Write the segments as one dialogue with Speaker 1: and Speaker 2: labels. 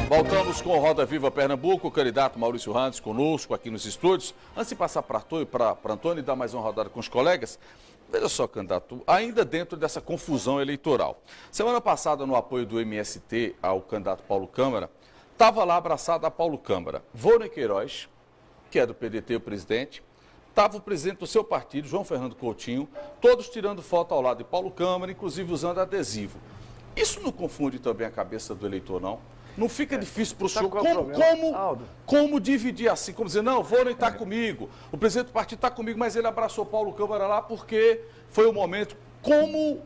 Speaker 1: Voltamos com o Roda Viva Pernambuco, o candidato Maurício Randes conosco aqui nos estúdios. Antes de passar para Antônio e dar mais uma rodada com os colegas, veja só, candidato, ainda dentro dessa confusão eleitoral. Semana passada, no apoio do MST ao candidato Paulo Câmara, estava lá abraçado a Paulo Câmara, Vônei Queiroz, que é do PDT, o presidente, estava o presidente do seu partido, João Fernando Coutinho, todos tirando foto ao lado de Paulo Câmara, inclusive usando adesivo. Isso não confunde também a cabeça do eleitor, não? Não fica difícil para o senhor como dividir assim, como dizer, não, Vônei está comigo, o presidente do partido está comigo, mas ele abraçou Paulo Câmara lá porque foi o momento. Como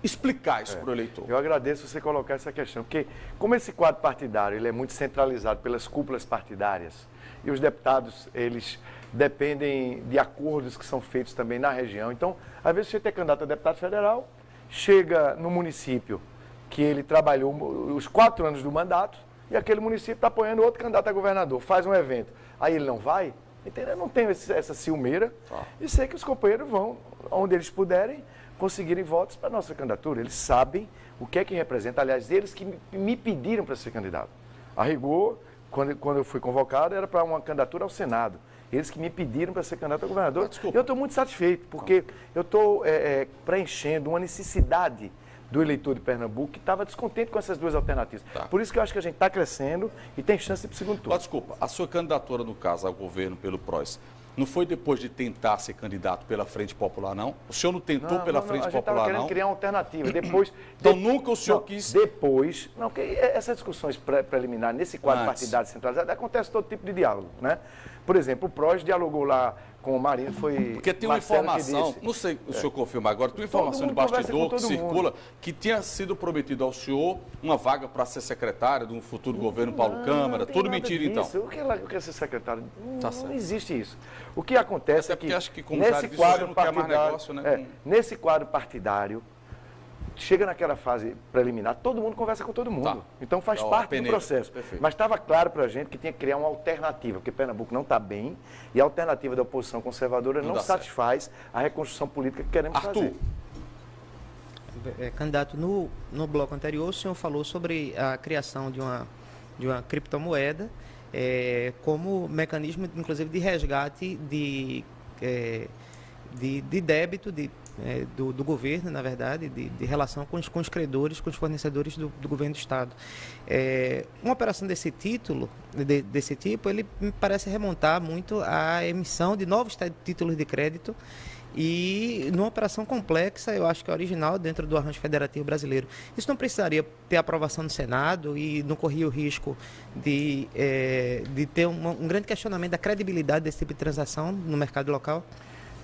Speaker 1: explicar isso para o eleitor?
Speaker 2: Eu agradeço você colocar essa questão, porque como esse quadro partidário ele é muito centralizado pelas cúpulas partidárias e os deputados, eles dependem de acordos que são feitos também na região. Então, às vezes você tem candidato a deputado federal, chega no município que ele trabalhou os 4 anos do mandato e aquele município está apoiando outro candidato a governador, faz um evento, aí ele não vai, entendeu? Eu não tenho essa ciumeira e sei que os companheiros vão, onde eles puderem, conseguirem votos para a nossa candidatura. Eles sabem o que é que representa, aliás, eles que me pediram para ser candidato. A rigor, quando eu fui convocado, era para uma candidatura ao Senado. Eles que me pediram para ser candidato a governador. Eu estou muito satisfeito, porque eu estou preenchendo uma necessidade do eleitor de Pernambuco que estava descontente com essas duas alternativas. Por isso que eu acho que a gente está crescendo e tem chance para o segundo turno.
Speaker 1: Desculpa, a sua candidatura, no caso, ao governo pelo PROS, não foi depois de tentar ser candidato pela Frente Popular, não? O senhor não tentou pela Frente Popular, não? A gente estava querendo
Speaker 2: criar uma alternativa. Depois,
Speaker 1: então nunca o senhor quis...
Speaker 2: Depois, não, porque essas discussões preliminares, nesse quadro partidário centralizado, acontece todo tipo de diálogo, né? Por exemplo, o PROS dialogou lá com o Marinho, foi...
Speaker 1: Porque tem uma informação, não sei se o senhor confirma agora, tem uma informação de bastidor que circula que tinha sido prometido ao senhor uma vaga para ser secretário de um futuro governo Paulo Câmara, tudo mentira então.
Speaker 2: O que é ser secretário? Não existe isso. O que acontece é que nesse quadro partidário, nesse quadro partidário, chega naquela fase preliminar, todo mundo conversa com todo mundo. Então faz parte do processo. Perfeito. Mas estava claro para a gente que tinha que criar uma alternativa, porque Pernambuco não está bem e a alternativa da oposição conservadora não satisfaz a reconstrução política que queremos fazer.
Speaker 3: Candidato, no bloco anterior o senhor falou sobre a criação de uma criptomoeda como mecanismo, inclusive, de resgate de débito, do governo, na verdade, de relação com os credores, com os fornecedores do governo do Estado. Uma operação desse tipo, ele me parece remontar muito à emissão de novos títulos de crédito e numa operação complexa, eu acho que é original dentro do arranjo federativo brasileiro. Isso não precisaria ter aprovação no Senado e não corria o risco de ter um grande questionamento da credibilidade desse tipo de transação no mercado local?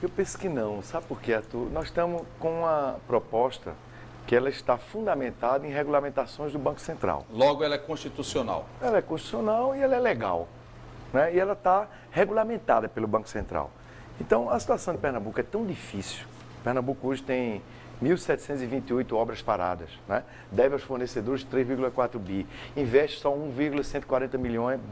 Speaker 2: Eu penso que não. Sabe por quê, Arthur? Nós estamos com uma proposta que ela está fundamentada em regulamentações do Banco Central.
Speaker 1: Logo, ela é constitucional.
Speaker 2: Ela é constitucional e ela é legal, né? E ela está regulamentada pelo Banco Central. Então, a situação de Pernambuco é tão difícil. Pernambuco hoje tem 1.728 obras paradas, né? Deve aos fornecedores 3,4 bi. Investe só 1,140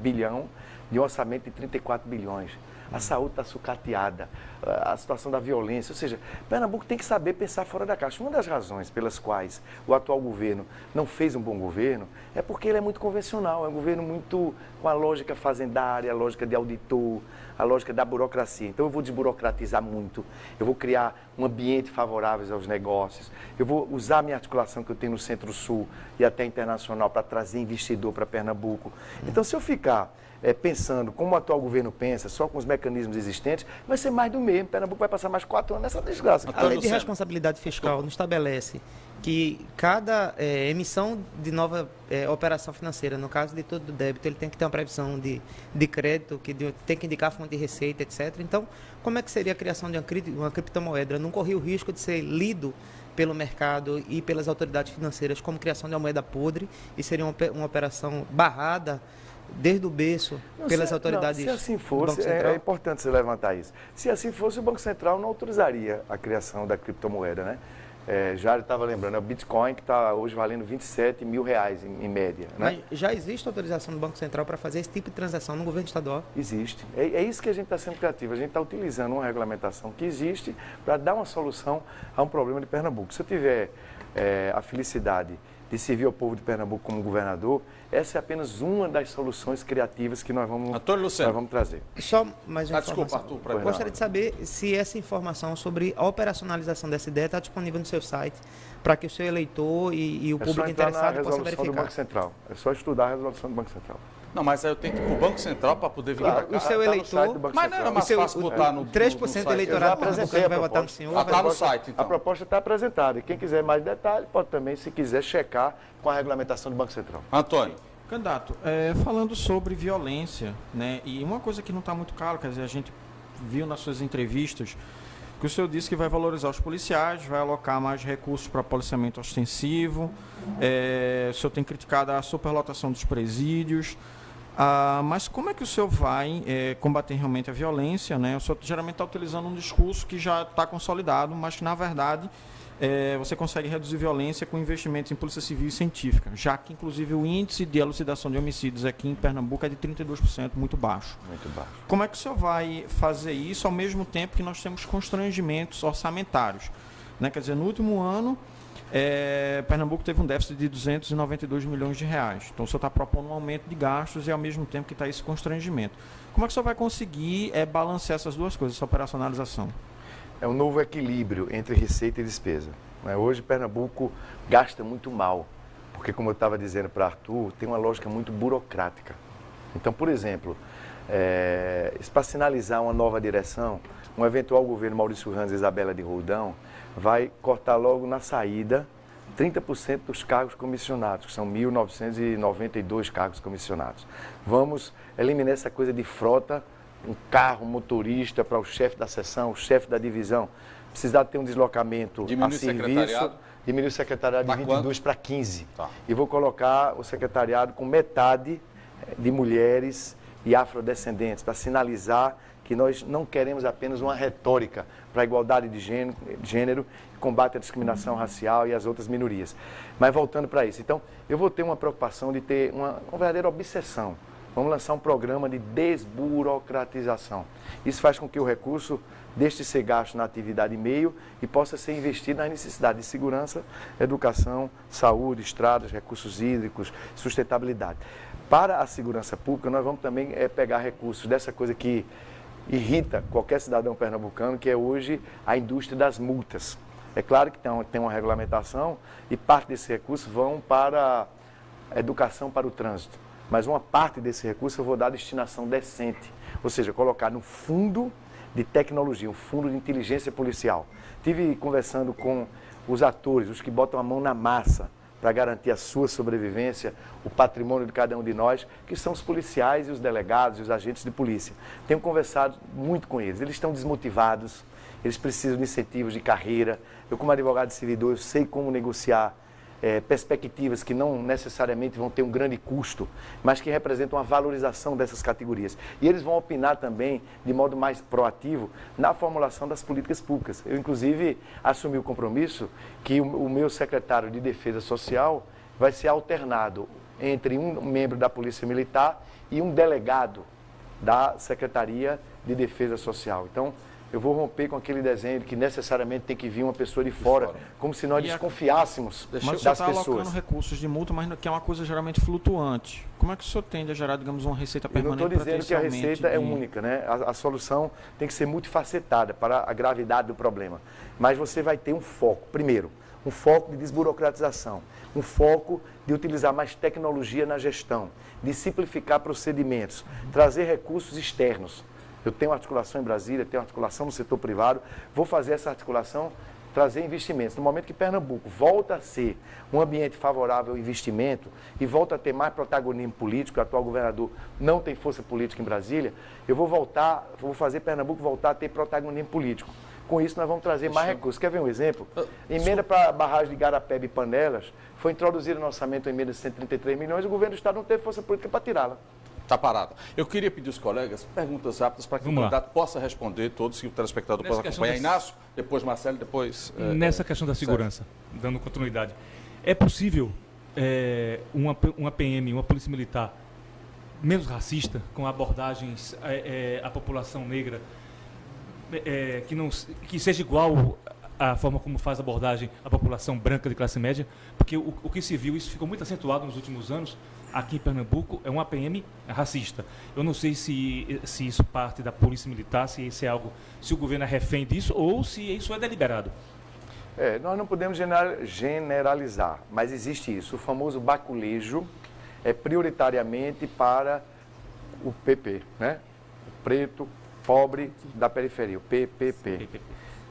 Speaker 2: bilhão de um orçamento de 34 bilhões. A saúde está sucateada, a situação da violência, ou seja, Pernambuco tem que saber pensar fora da caixa. Uma das razões pelas quais o atual governo não fez um bom governo é porque ele é muito convencional, é um governo muito com a lógica fazendária, a lógica de auditor, a lógica da burocracia. Então eu vou desburocratizar muito, eu vou criar um ambiente favorável aos negócios, eu vou usar a minha articulação que eu tenho no Centro-Sul e até internacional para trazer investidor para Pernambuco. Então se eu ficar pensando como o atual governo pensa, só com os mecanismos existentes, vai ser mais do mesmo. Pernambuco vai passar mais 4 anos nessa desgraça.
Speaker 3: A lei de responsabilidade fiscal não estabelece que cada emissão de nova operação financeira, no caso de todo débito, ele tem que ter uma previsão de crédito, que tem que indicar a fonte de receita, etc. Então, como é que seria a criação de uma criptomoeda? Não corria o risco de ser lido pelo mercado e pelas autoridades financeiras como criação de uma moeda podre e seria uma operação barrada desde o berço pelas autoridades.
Speaker 2: Se assim fosse, é importante você levantar isso. Se assim fosse, o Banco Central não autorizaria a criação da criptomoeda, né? Jário estava lembrando, é o Bitcoin que está hoje valendo R$27 mil em média. Né?
Speaker 3: Mas já existe autorização do Banco Central para fazer esse tipo de transação no governo estadual?
Speaker 2: Existe. É isso que a gente está sendo criativo. A gente está utilizando uma regulamentação que existe para dar uma solução a um problema de Pernambuco. Se eu tiver a felicidade de servir ao povo de Pernambuco como governador, essa é apenas uma das soluções criativas que nós vamos trazer.
Speaker 3: Só mais uma
Speaker 1: desculpa,
Speaker 3: informação.
Speaker 1: Arthur.
Speaker 3: Eu gostaria de saber se essa informação sobre a operacionalização dessa ideia está disponível no seu site, para que o seu eleitor e o público interessado possa verificar.
Speaker 2: Do Banco Central. É só estudar a resolução do Banco Central.
Speaker 1: Não, mas aí eu tenho que ir para o Banco Central para poder vir para cá.
Speaker 3: O seu eleitor...
Speaker 1: Mas não era mais fácil botar no
Speaker 3: 3% do eleitorado pernambucano vai votar no senhor.
Speaker 1: Está no site, então.
Speaker 2: A proposta está apresentada. E quem quiser mais detalhe, pode também, se quiser, checar com a regulamentação do Banco Central.
Speaker 1: Antônio.
Speaker 4: Candidato, falando sobre violência, né? E uma coisa que não está muito clara, quer dizer, a gente viu nas suas entrevistas que o senhor disse que vai valorizar os policiais, vai alocar mais recursos para policiamento ostensivo, o senhor tem criticado a superlotação dos presídios, mas como é que o senhor vai combater realmente a violência, né? O senhor geralmente está utilizando um discurso que já está consolidado, mas que, na verdade, você consegue reduzir violência com investimentos em polícia civil e científica, já que, inclusive, o índice de elucidação de homicídios aqui em Pernambuco é de 32%, muito baixo.
Speaker 2: Muito baixo.
Speaker 4: Como é que o senhor vai fazer isso ao mesmo tempo que nós temos constrangimentos orçamentários? Né? Quer dizer, no último ano, Pernambuco teve um déficit de 292 milhões de reais. Então, o senhor está propondo um aumento de gastos e, ao mesmo tempo, que está esse constrangimento. Como é que o senhor vai conseguir balancear essas duas coisas, essa operacionalização?
Speaker 2: É um novo equilíbrio entre receita e despesa. Hoje, Pernambuco gasta muito mal, porque, como eu estava dizendo para Arthur, tem uma lógica muito burocrática. Então, por exemplo, para sinalizar uma nova direção, um eventual governo Maurício Ranz e Isabela de Roldão vai cortar logo na saída 30% dos cargos comissionados, que são 1.992 cargos comissionados. Vamos eliminar essa coisa de frota, um carro, um motorista para o chefe da seção, o chefe da divisão. Precisar ter um deslocamento a serviço. Diminuir o secretariado de 22 para 15. Tá. E vou colocar o secretariado com metade de mulheres e afrodescendentes, para sinalizar que nós não queremos apenas uma retórica para a igualdade de gênero, combate à discriminação racial e as outras minorias. Mas voltando para isso, então, eu vou ter uma preocupação de ter uma verdadeira obsessão. Vamos lançar um programa de desburocratização. Isso faz com que o recurso deixe de ser gasto na atividade meio e possa ser investido nas necessidades de segurança, educação, saúde, estradas, recursos hídricos, sustentabilidade. Para a segurança pública, nós vamos também pegar recursos dessa coisa que irrita qualquer cidadão pernambucano, que é hoje a indústria das multas. É claro que tem uma regulamentação e parte desses recursos vão para a educação para o trânsito. Mas uma parte desse recurso eu vou dar a destinação decente, ou seja, colocar no fundo de tecnologia, um fundo de inteligência policial. Estive conversando com os atores, os que botam a mão na massa para garantir a sua sobrevivência, o patrimônio de cada um de nós, que são os policiais e os delegados e os agentes de polícia. Tenho conversado muito com eles, eles estão desmotivados, eles precisam de incentivos de carreira. Eu, como advogado servidor, eu sei como negociar perspectivas que não necessariamente vão ter um grande custo, mas que representam a valorização dessas categorias. E eles vão opinar também, de modo mais proativo, na formulação das políticas públicas. Eu, inclusive, assumi o compromisso que o meu secretário de Defesa Social vai ser alternado entre um membro da Polícia Militar e um delegado da Secretaria de Defesa Social. Então, eu vou romper com aquele desenho de que necessariamente tem que vir uma pessoa de fora, como se nós desconfiássemos das pessoas. Mas você está
Speaker 4: alocando recursos de multa, mas que é uma coisa geralmente flutuante. Como é que o senhor tende a gerar, digamos, uma receita permanente?
Speaker 2: Eu não estou dizendo que a receita é única, né? A solução tem que ser multifacetada para a gravidade do problema. Mas você vai ter um foco. Primeiro, um foco de desburocratização, um foco de utilizar mais tecnologia na gestão, de simplificar procedimentos, trazer recursos externos. Eu tenho articulação em Brasília, tenho articulação no setor privado, vou fazer essa articulação, trazer investimentos. No momento que Pernambuco volta a ser um ambiente favorável ao investimento e volta a ter mais protagonismo político, o atual governador não tem força política em Brasília, eu vou fazer Pernambuco voltar a ter protagonismo político. Com isso, nós vamos trazer mais recursos. Quer ver um exemplo? Emenda para a barragem de Garapeba e Panelas, foi introduzida no orçamento uma emenda de 133 milhões, o governo do Estado não teve força política para tirá-la.
Speaker 1: Está parada. Eu queria pedir aos colegas perguntas rápidas para que o candidato possa responder todos e o telespectador possa acompanhar. Inácio, depois Marcelo, depois...
Speaker 5: Nessa questão da segurança, dando continuidade, é possível uma PM, uma polícia militar, menos racista, com abordagens à população negra, que seja igual a forma como faz abordagem à população branca de classe média? Porque o que se viu, isso ficou muito acentuado nos últimos anos, aqui em Pernambuco, é uma APM racista. Eu não sei se isso parte da polícia militar, se isso é algo, se o governo é refém disso ou se isso é deliberado.
Speaker 2: Nós não podemos generalizar, mas existe isso. O famoso baculejo é prioritariamente para o PP, né? O preto, pobre da periferia, o PPP.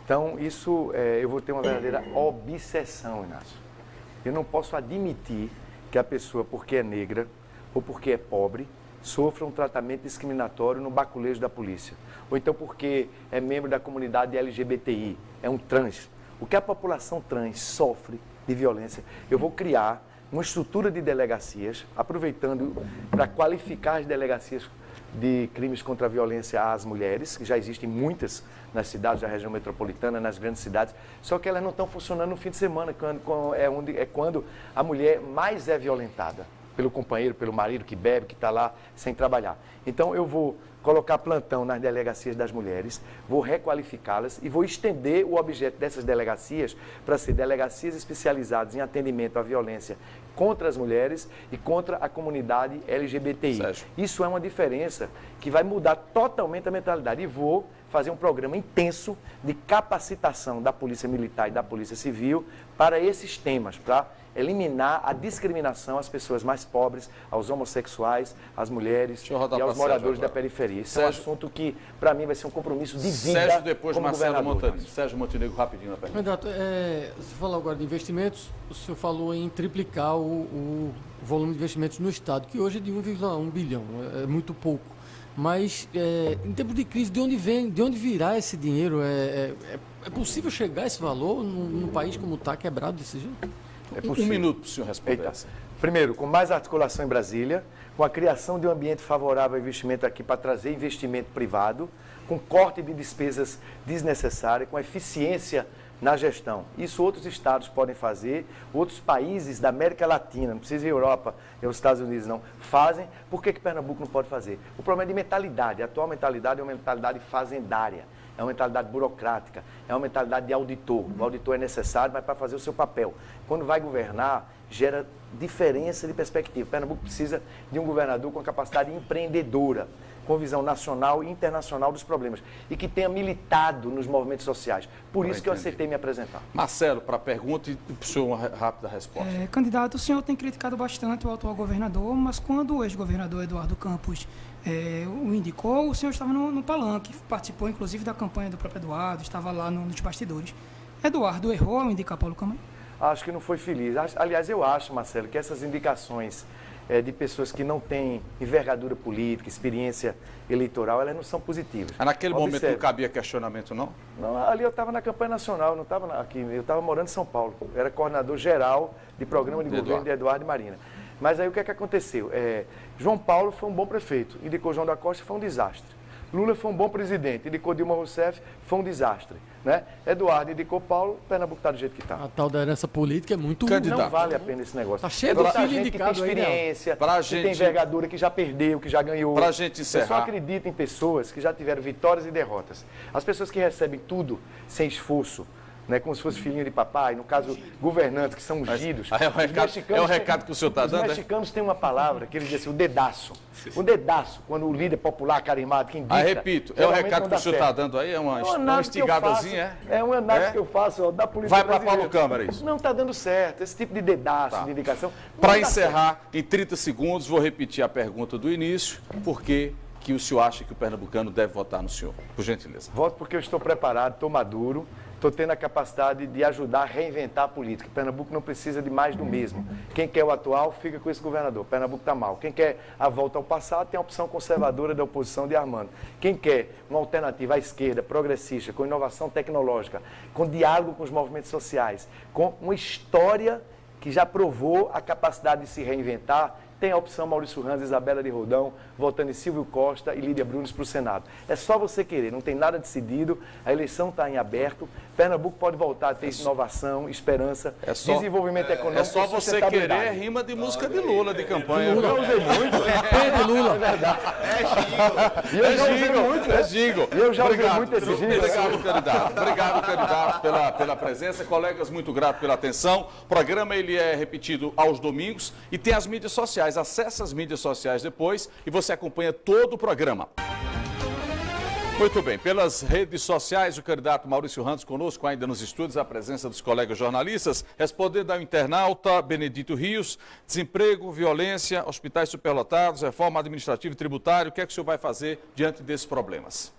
Speaker 2: Então, isso, eu vou ter uma verdadeira obsessão, Inácio. Eu não posso admitir que a pessoa, porque é negra ou porque é pobre, sofra um tratamento discriminatório no baculejo da polícia. Ou então porque é membro da comunidade LGBTI, é um trans. O que a população trans sofre de violência, eu vou criar uma estrutura de delegacias, aproveitando para qualificar as delegacias de crimes contra a violência às mulheres, que já existem muitas nas cidades da região metropolitana, nas grandes cidades, só que elas não estão funcionando no fim de semana, quando a mulher mais é violentada pelo companheiro, pelo marido que bebe, que está lá sem trabalhar. Então eu vou colocar plantão nas delegacias das mulheres, vou requalificá-las e vou estender o objeto dessas delegacias para ser delegacias especializadas em atendimento à violência contra as mulheres e contra a comunidade LGBTI.
Speaker 1: Sérgio.
Speaker 2: Isso é uma diferença que vai mudar totalmente a mentalidade. E vou fazer um programa intenso de capacitação da Polícia Militar e da Polícia Civil para esses temas, para eliminar a discriminação às pessoas mais pobres, aos homossexuais, às mulheres e aos moradores da periferia. Isso é um assunto que, para mim, vai ser um compromisso de vida.
Speaker 1: Sérgio, depois
Speaker 2: como
Speaker 1: Marcelo
Speaker 2: governador.
Speaker 1: Montenegro. Sérgio Montenegro, rapidinho na pergunta.
Speaker 6: Candidato, você falou agora de investimentos, o senhor falou em triplicar o volume de investimentos no Estado, que hoje é de 1,1 bilhão, é muito pouco. Mas, em tempos de crise, de onde virá esse dinheiro? É possível chegar a esse valor num país como está, quebrado desse jeito?
Speaker 2: É possível.
Speaker 1: Um minuto para o senhor responder.
Speaker 2: Eita. Primeiro, com mais articulação em Brasília, com a criação de um ambiente favorável ao investimento aqui para trazer investimento privado, com corte de despesas desnecessárias, com eficiência na gestão. Isso outros estados podem fazer, outros países da América Latina, não precisa ir à Europa e aos Estados Unidos não, fazem. Por que Pernambuco não pode fazer? O problema é de mentalidade. A atual mentalidade é uma mentalidade fazendária. É uma mentalidade burocrática, é uma mentalidade de auditor. O auditor é necessário, mas para fazer o seu papel. Quando vai governar, gera diferença de perspectiva. Pernambuco precisa de um governador com capacidade empreendedora, com visão nacional e internacional dos problemas, e que tenha militado nos movimentos sociais. Por isso que eu aceitei me apresentar.
Speaker 1: Marcelo, para a pergunta e para o senhor uma rápida resposta.
Speaker 7: Candidato, o senhor tem criticado bastante o atual governador, mas quando o ex-governador Eduardo Campos o indicou, o senhor estava no palanque, participou inclusive da campanha do próprio Eduardo, estava lá nos bastidores. Eduardo errou ao indicar Paulo Câmara?
Speaker 2: Acho que não foi feliz. Aliás, eu acho, Marcelo, que essas indicações de pessoas que não têm envergadura política, experiência eleitoral, elas não são positivas.
Speaker 1: Naquele momento não cabia questionamento, não?
Speaker 2: Não, ali eu estava na campanha nacional, não estava aqui, eu estava morando em São Paulo. Eu era coordenador geral de programa de governo de Eduardo e Marina. Mas aí o que é que aconteceu? João Paulo foi um bom prefeito, indicou João da Costa, foi um desastre. Lula foi um bom presidente, indicou Dilma Rousseff, foi um desastre. Né? Eduardo indicou Paulo, Pernambuco está do jeito que está.
Speaker 6: A tal da herança política é muito
Speaker 1: Candidato.
Speaker 2: Não vale a pena esse negócio.
Speaker 6: Está cheio de filho indicado
Speaker 2: que tem experiência,
Speaker 1: pra
Speaker 2: que tem envergadura, que já perdeu, que já ganhou.
Speaker 1: Para a gente encerrar.
Speaker 2: Eu só acredito em pessoas que já tiveram vitórias e derrotas. As pessoas que recebem tudo sem esforço, né, como se fosse filhinho de papai, no caso, governantes que são ungidos.
Speaker 1: É o recado que o senhor está dando?
Speaker 2: Os mexicanos têm uma palavra que eles dizem assim, o dedaço. O dedaço, quando o líder popular carimado, quem dita...
Speaker 1: repito, é o recado que o senhor está dando aí? É uma instigadazinha?
Speaker 2: É uma análise que eu faço da polícia
Speaker 1: Vai para
Speaker 2: brasileira.
Speaker 1: Paulo Câmara isso?
Speaker 2: Não está dando certo, esse tipo de dedaço, de indicação.
Speaker 1: Para encerrar, em 30 segundos, vou repetir a pergunta do início. Por que o senhor acha que o pernambucano deve votar no senhor? Por gentileza.
Speaker 2: Voto porque eu estou preparado, estou maduro, estou tendo a capacidade de ajudar a reinventar a política. Pernambuco não precisa de mais do mesmo. Quem quer o atual, fica com esse governador. Pernambuco está mal. Quem quer a volta ao passado, tem a opção conservadora da oposição de Armando. Quem quer uma alternativa à esquerda, progressista, com inovação tecnológica, com diálogo com os movimentos sociais, com uma história que já provou a capacidade de se reinventar, tem a opção Maurício Ramos, Isabela de Roldão, votando em Silvio Costa e Lídia Brunes para o Senado. É só você querer, não tem nada decidido, a eleição está em aberto, Pernambuco pode voltar a ter inovação, esperança, desenvolvimento econômico.
Speaker 1: É só você querer rima de música de Lula, de campanha.
Speaker 2: Eu usei muito.
Speaker 6: Pedro Lula.
Speaker 2: É verdade.
Speaker 1: É jingle.
Speaker 2: E eu já usei muito esse jingle.
Speaker 1: Obrigado, candidato. Obrigado, candidato, pela presença. Colegas, muito grato pela atenção. O programa ele é repetido aos domingos e tem as mídias sociais. Acesse as mídias sociais depois e você acompanha todo o programa. Muito bem, pelas redes sociais, o candidato Maurício Ramos conosco ainda nos estúdios, a presença dos colegas jornalistas, respondendo ao internauta Benedito Rios, desemprego, violência, hospitais superlotados, reforma administrativa e tributária, o que é que o senhor vai fazer diante desses problemas?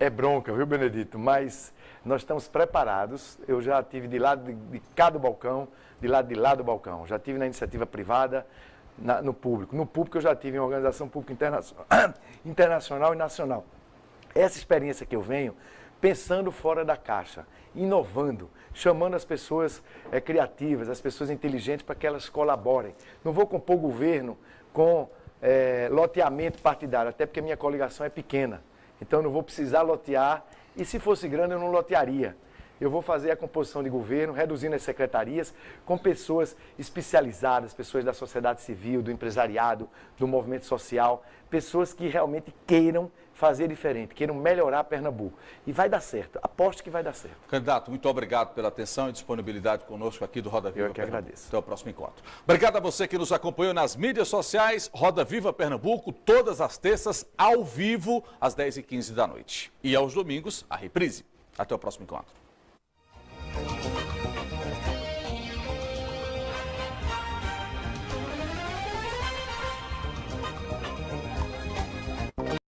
Speaker 2: É bronca, viu, Benedito? Mas nós estamos preparados. Eu já tive de lado de cá do balcão, de lá do balcão. Já tive na iniciativa privada, no público. No público eu já tive em organização pública internacional e nacional. Essa experiência que eu venho, pensando fora da caixa, inovando, chamando as pessoas criativas, as pessoas inteligentes para que elas colaborem. Não vou compor governo com loteamento partidário, até porque a minha coligação é pequena. Então eu não vou precisar lotear, e se fosse grande eu não lotearia. Eu vou fazer a composição de governo, reduzindo as secretarias, com pessoas especializadas, pessoas da sociedade civil, do empresariado, do movimento social, pessoas que realmente queiram fazer diferente, queiram melhorar Pernambuco. E vai dar certo, aposto que vai dar certo.
Speaker 1: Candidato, muito obrigado pela atenção e disponibilidade conosco aqui do Roda Viva.
Speaker 2: Eu que agradeço.
Speaker 1: Até o próximo encontro. Obrigado a você que nos acompanhou nas mídias sociais, Roda Viva Pernambuco, todas as terças, ao vivo, às 10h15 da noite. E aos domingos, a reprise. Até o próximo encontro.